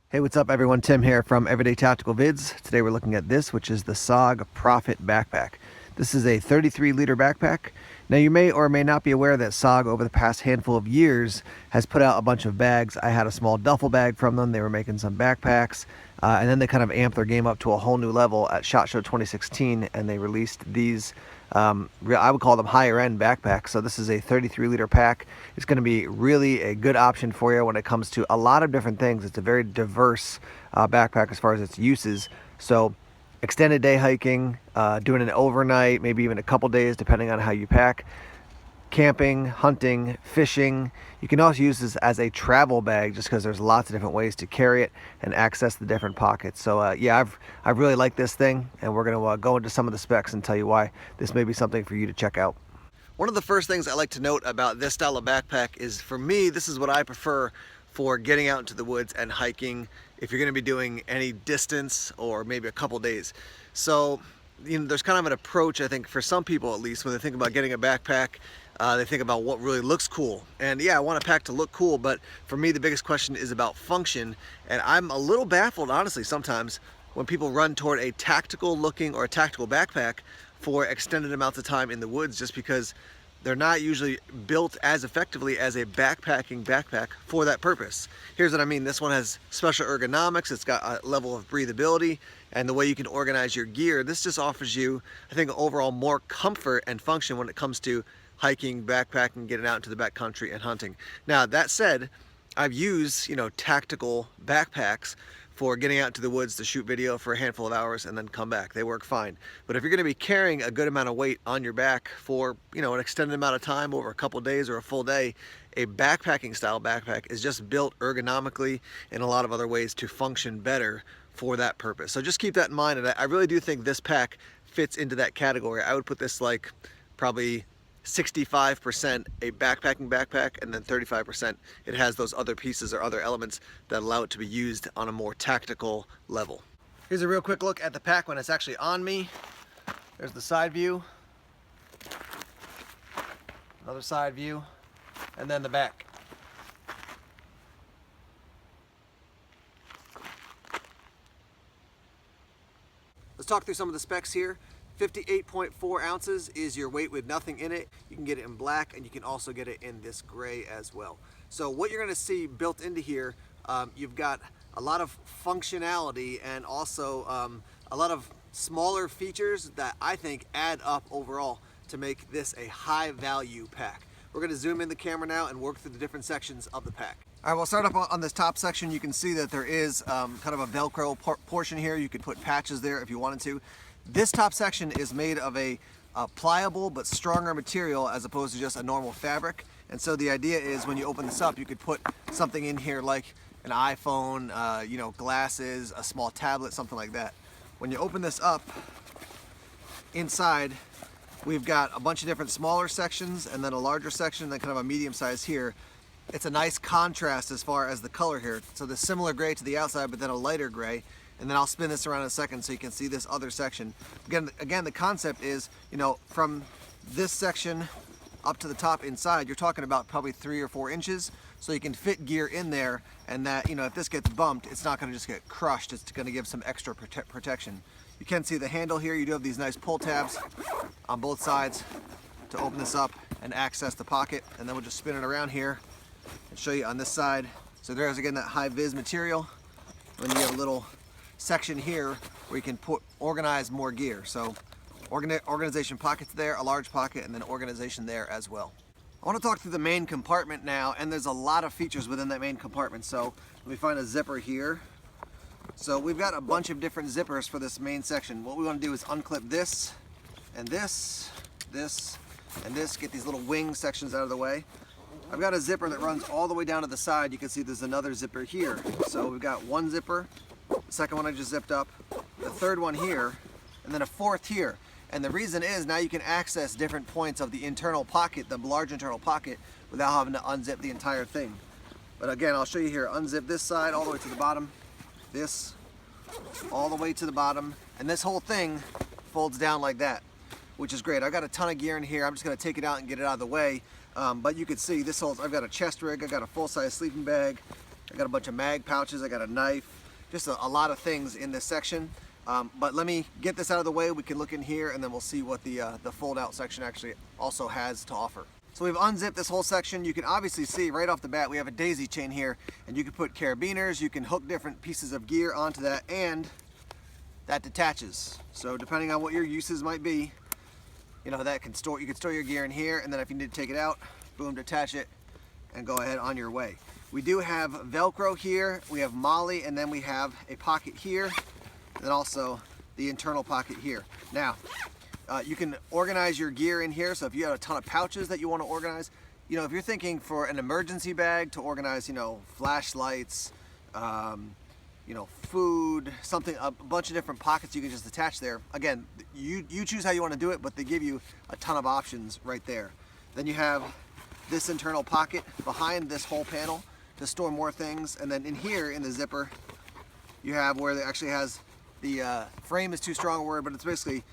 Hey, what's up everyone? Tim here from Everyday Tactical Vids. Today we're looking at this, which is the SOG Prophet backpack. This is a 33-liter backpack. Now you may or may not be aware that SOG over the past handful of years has put out a bunch of bags. I had a small duffel bag from them. They were making some backpacks. And then they kind of amped their game up to a whole new level at SHOT Show 2016, and they released these I would call them higher end backpacks. So this is a 33-liter pack. It's going to be really a good option for you when it comes to a lot of different things. It's a very diverse backpack as far as its uses. So extended day hiking, doing an overnight, maybe even a couple days depending on how you pack. Camping, hunting, fishing. You can also use this as a travel bag just because there's lots of different ways to carry it and access the different pockets. So yeah, I've really liked this thing, and we're going to go into some of the specs and tell you why this may be something for you to check out. One of the first things I like to note about this style of backpack is, for me, this is what I prefer for getting out into the woods and hiking if you're going to be doing any distance or maybe a couple days. So there's kind of an approach, I think, for some people at least, when they think about getting a backpack. They think about what really looks cool. And yeah, I want a pack to look cool, but for me the biggest question is about function. And I'm a little baffled, honestly, sometimes when people run toward a tactical looking or a tactical backpack for extended amounts of time in the woods, just because they're not usually built as effectively as a backpacking backpack for that purpose. Here's what I mean. This one has special ergonomics. It's got a level of breathability, and the way you can organize your gear. This just offers you, I think, overall more comfort and function when it comes to hiking, backpacking, getting out into the backcountry and hunting. Now, that said, I've used, tactical backpacks for getting out to the woods to shoot video for a handful of hours and then come back. They work fine. But if you're going to be carrying a good amount of weight on your back for, an extended amount of time, over a couple days or a full day, a backpacking style backpack is just built ergonomically in a lot of other ways to function better for that purpose. So just keep that in mind, and I really do think this pack fits into that category. I would put this like probably 65% a backpacking backpack, and then 35% it has those other pieces or other elements that allow it to be used on a more tactical level. Here's a real quick look at the pack when it's actually on me. There's the side view, another side view, and then the back. Let's talk through some of the specs here. 58.4 ounces is your weight with nothing in it. You can get it in black, and you can also get it in this gray as well. So what you're going to see built into here, you've got a lot of functionality and also a lot of smaller features that I think add up overall to make this a high value pack. We're going to zoom in the camera now and work through the different sections of the pack. All right, we'll start up on this top section. You can see that there is kind of a Velcro portion here. You could put patches there if you wanted to. This top section is made of a pliable but stronger material as opposed to just a normal fabric. And so the idea is when you open this up, you could put something in here like an iPhone, glasses, a small tablet, something like that. When you open this up, inside we've got a bunch of different smaller sections and then a larger section, then kind of a medium size here. It's a nice contrast as far as the color here. So the similar gray to the outside, but then a lighter gray. And then I'll spin this around in a second so you can see this other section. Again, the concept is, from this section up to the top inside, you're talking about probably 3 or 4 inches. So you can fit gear in there, and that, if this gets bumped, it's not going to just get crushed. It's going to give some extra protection. You can see the handle here. You do have these nice pull tabs on both sides to open this up and access the pocket. And then we'll just spin it around here and show you on this side. So there's, again, that high-vis material. And then you have a little section here where you can organize more gear. So organization pockets there, a large pocket, and then organization there as well. I want to talk through the main compartment now, and there's a lot of features within that main compartment. So let me find a zipper here. So we've got a bunch of different zippers for this main section. What we want to do is unclip this and this, and this, get these little wing sections out of the way. I've got a zipper that runs all the way down to the side. You can see there's another zipper here. So we've got one zipper, the second one I just zipped up, the third one here, and then a fourth here. And the reason is now you can access different points of the internal pocket, the large internal pocket, without having to unzip the entire thing. But again, I'll show you here. Unzip this side all the way to the bottom, this all the way to the bottom, and this whole thing folds down like that, which is great. I've got a ton of gear in here. I'm just going to take it out and get it out of the way. But you can see this whole, I've got a chest rig, I've got a full-size sleeping bag, I got a bunch of mag pouches, I got a knife, just a lot of things in this section. But let me get this out of the way. We can look in here and then we'll see what the fold out section actually also has to offer. So we've unzipped this whole section. You can obviously see right off the bat we have a daisy chain here, and you can put carabiners, you can hook different pieces of gear onto that, and that detaches. So depending on what your uses might be, you know, that can store, you can store your gear in here, and then if you need to take it out, boom, detach it and go ahead on your way. We do have Velcro here, we have MOLLE, and then we have a pocket here, and then also the internal pocket here. Now, you can organize your gear in here, so if you have a ton of pouches that you want to organize, you know, if you're thinking for an emergency bag to organize, you know, flashlights, you know, food, something, a bunch of different pockets you can just attach there. Again, you choose how you want to do it, but they give you a ton of options right there. Then you have this internal pocket behind this whole panel to store more things, and then in here in the zipper, you have where it actually has the frame is too strong a word, but it's basically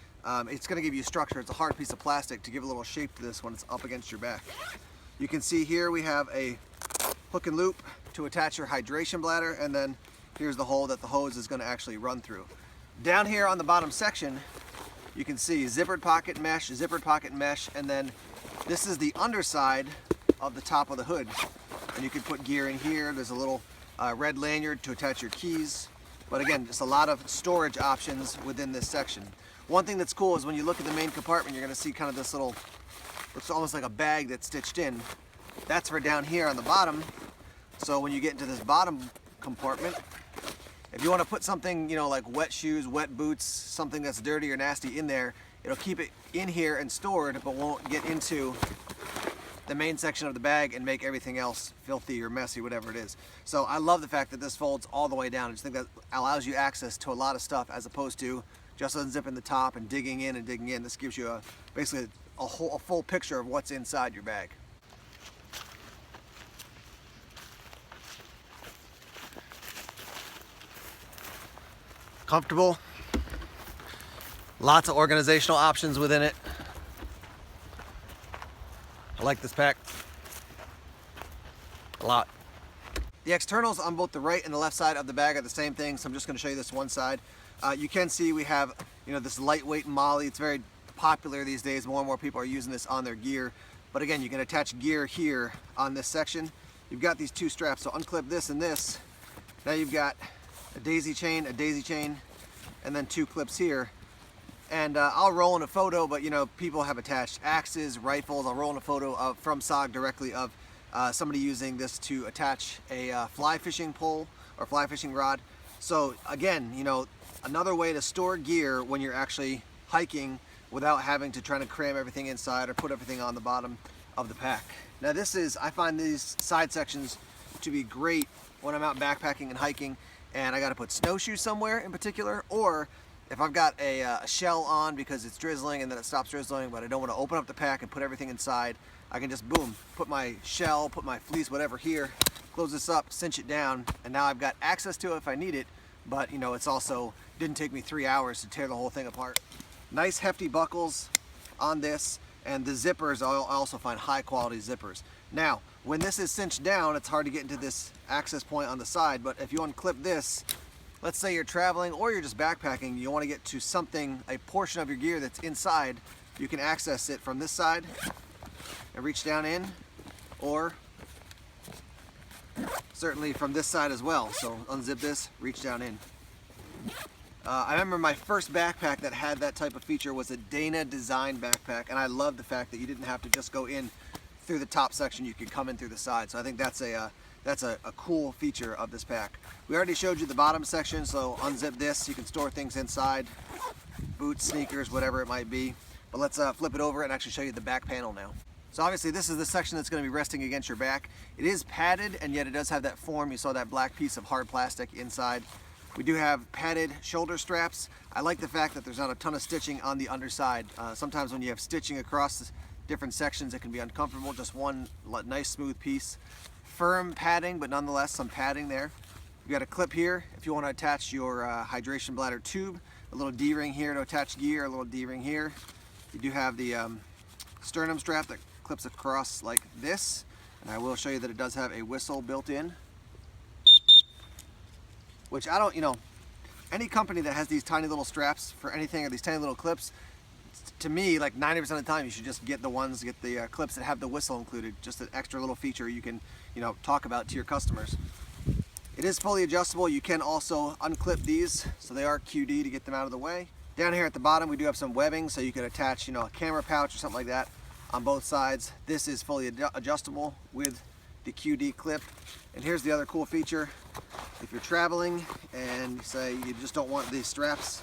it's going to give you structure. It's a hard piece of plastic to give a little shape to this when it's up against your back. You can see here we have a hook and loop to attach your hydration bladder, and then here's the hole that the hose is going to actually run through. Down here on the bottom section, you can see zippered pocket mesh, and then this is the underside of the top of the hood. And you can put gear in here. There's a little red lanyard to attach your keys. But again, just a lot of storage options within this section. One thing that's cool is when you look at the main compartment, you're going to see kind of this little, looks almost like a bag that's stitched in. That's for down here on the bottom. So when you get into this bottom compartment, if you want to put something, you know, like wet shoes, wet boots, something that's dirty or nasty in there, it'll keep it in here and stored, but won't get into the main section of the bag and make everything else filthy or messy, whatever it is. So I love the fact that this folds all the way down. I just think that allows you access to a lot of stuff as opposed to just unzipping the top and digging in and digging in. This gives you basically a full picture of what's inside your bag. Comfortable. Lots of organizational options within it. I like this pack a lot. The externals on both the right and the left side of the bag are the same thing, so I'm just going to show you this one side. You can see we have, you know, this lightweight MOLLE. It's very popular these days. More and more people are using this on their gear. But again, you can attach gear here on this section. You've got these two straps, so unclip this and this. Now you've got a daisy chain, and then two clips here. And I'll roll in a photo, but you know, people have attached axes, rifles. I'll roll in a photo from SOG directly of somebody using this to attach a fly fishing pole or fly fishing rod. So again, you know, another way to store gear when you're actually hiking without having to try to cram everything inside or put everything on the bottom of the pack. Now this is, I find these side sections to be great when I'm out backpacking and hiking and I got to put snowshoes somewhere in particular, or if I've got a shell on because it's drizzling and then it stops drizzling, but I don't want to open up the pack and put everything inside, I can just boom, put my shell, put my fleece, whatever here, close this up, cinch it down, and now I've got access to it if I need it, but you know, it's also, didn't take me 3 hours to tear the whole thing apart. Nice hefty buckles on this, and the zippers, I also find high quality zippers. Now, when this is cinched down, it's hard to get into this access point on the side, but if you unclip this, let's say you're traveling or you're just backpacking, you want to get to something, a portion of your gear that's inside, you can access it from this side and reach down in, or certainly from this side as well. So unzip this, reach down in. I remember my first backpack that had that type of feature was a Dana design backpack, and I love the fact that you didn't have to just go in through the top section, you could come in through the side. So I think that's a cool feature of this pack. We already showed you the bottom section, so unzip this, you can store things inside, boots, sneakers, whatever it might be. But let's flip it over and actually show you the back panel now. So obviously this is the section that's going to be resting against your back. It is padded, and yet it does have that form. You saw that black piece of hard plastic inside. We do have padded shoulder straps. I like the fact that there's not a ton of stitching on the underside. Sometimes when you have stitching across different sections, it can be uncomfortable. Just one nice smooth piece. Firm padding, but nonetheless some padding there. You got a clip here if you want to attach your hydration bladder tube. A little D-ring here to attach gear, a little D-ring here. You do have the sternum strap that clips across like this. And I will show you that it does have a whistle built in. which I don't, any company that has these tiny little straps for anything or these tiny little clips, to me, like 90% of the time, you should just get the clips that have the whistle included, just an extra little feature you can, talk about to your customers. It is fully adjustable. You can also unclip these, so they are QD to get them out of the way. Down here at the bottom, we do have some webbing, so you can attach, a camera pouch or something like that on both sides. This is fully adjustable with the QD clip. And here's the other cool feature. If you're traveling and say you just don't want these straps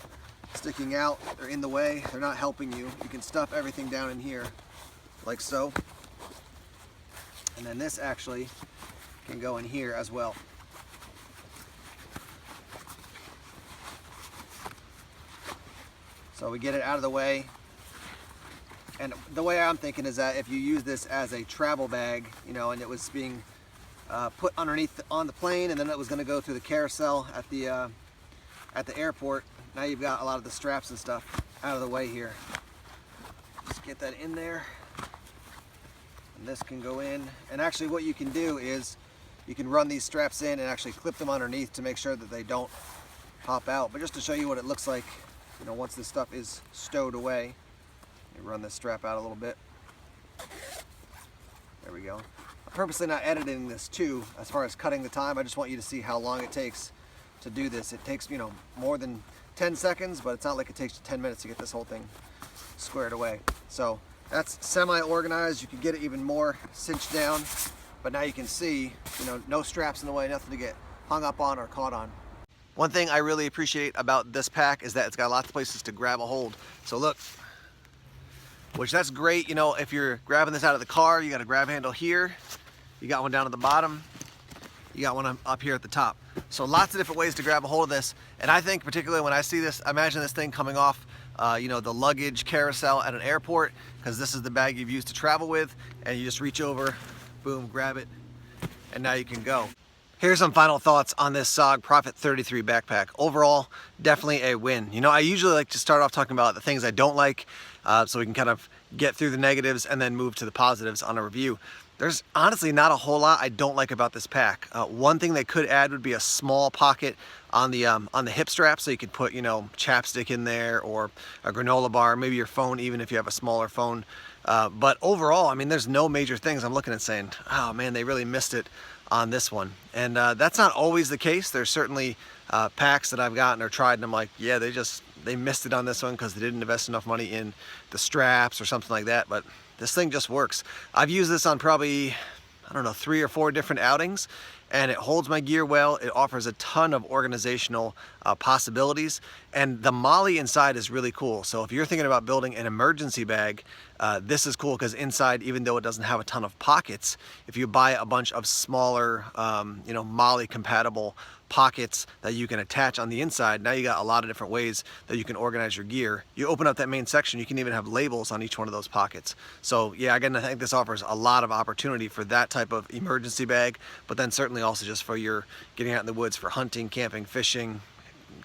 sticking out, they're in the way, they're not helping you, you can stuff everything down in here like so. And then this actually can go in here as well. So we get it out of the way. And the way I'm thinking is that if you use this as a travel bag, and it was being put underneath on the plane, and then it was going to go through the carousel at the airport, now you've got a lot of the straps and stuff out of the way here. Just get that in there. And this can go in. And actually what you can do is you can run these straps in and actually clip them underneath to make sure that they don't pop out. But just to show you what it looks like, once this stuff is stowed away, you run this strap out a little bit. There we go. I'm purposely not editing this too, as far as cutting the time. I just want you to see how long it takes to do this. It takes, more than 10 seconds, but it's not like it takes 10 minutes to get this whole thing squared away. So that's semi-organized. You can get it even more cinched down, but now you can see, no straps in the way, nothing to get hung up on or caught on. One thing I really appreciate about this pack is that it's got lots of places to grab a hold. So look, which that's great, if you're grabbing this out of the car, you got a grab handle here, you got one down at the bottom, you got one up here at the top. So lots of different ways to grab a hold of this. And I think particularly when I see this, imagine this thing coming off the luggage carousel at an airport, because this is the bag you've used to travel with, and you just reach over, boom, grab it, and now you can go. Here's some final thoughts on this SOG Prophet 33 backpack. Overall, definitely a win. I usually like to start off talking about the things I don't like, so we can kind of get through the negatives and then move to the positives on a review. There's honestly not a whole lot I don't like about this pack. One thing they could add would be a small pocket on the hip strap, so you could put, chapstick in there, or a granola bar, maybe your phone, even if you have a smaller phone. But overall, there's no major things I'm looking at saying, oh man, they really missed it on this one. And that's not always the case. There's certainly packs that I've gotten or tried and I'm like, yeah, they missed it on this one because they didn't invest enough money in the straps or something like that. But this thing just works. I've used this on probably, 3 or 4 different outings, and it holds my gear well. It offers a ton of organizational possibilities, and the MOLLE inside is really cool. So if you're thinking about building an emergency bag, this is cool because inside, even though it doesn't have a ton of pockets, if you buy a bunch of smaller, MOLLE compatible pockets that you can attach on the inside, now you got a lot of different ways that you can organize your gear. You open up that main section, you can even have labels on each one of those pockets. So yeah, again, I think this offers a lot of opportunity for that type of emergency bag, but then certainly also just for your getting out in the woods for hunting, camping, fishing,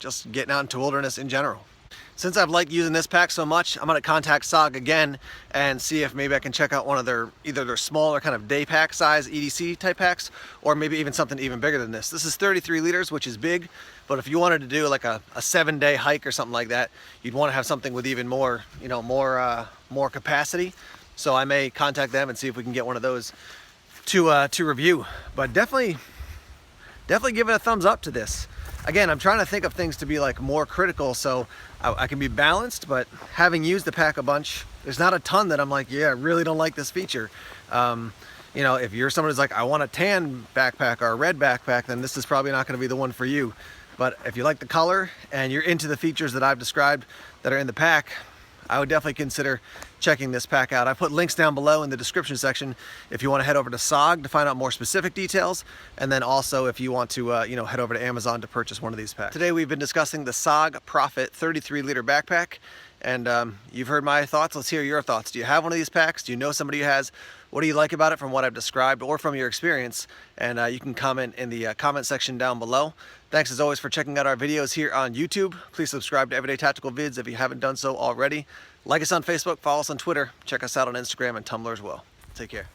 just getting out into wilderness in general. Since I've liked using this pack so much, I'm going to contact SOG again and see if maybe I can check out one of either their smaller kind of day pack size EDC type packs, or maybe even something even bigger than this. This is 33 liters, which is big, but if you wanted to do like a 7-day hike or something like that, you'd want to have something with even more, more capacity. So I may contact them and see if we can get one of those to review. But definitely give it a thumbs up to this. Again, I'm trying to think of things to be like more critical so I can be balanced, but having used the pack a bunch, there's not a ton that I'm like, yeah, I really don't like this feature. If you're someone who's like, I want a tan backpack or a red backpack, then this is probably not going to be the one for you. But if you like the color and you're into the features that I've described that are in the pack, I would definitely consider checking this pack out. I put links down below in the description section if you want to head over to SOG to find out more specific details, and then also if you want to head over to Amazon to purchase one of these packs. Today we've been discussing the SOG Prophet 33 liter backpack, and you've heard my thoughts. Let's hear your thoughts. Do you have one of these packs? Do you know somebody who has? What do you like about it from what I've described or from your experience? And you can comment in the comment section down below. Thanks as always for checking out our videos here on YouTube. Please subscribe to Everyday Tactical Vids if you haven't done so already. Like us on Facebook, follow us on Twitter, check us out on Instagram and Tumblr as well. Take care.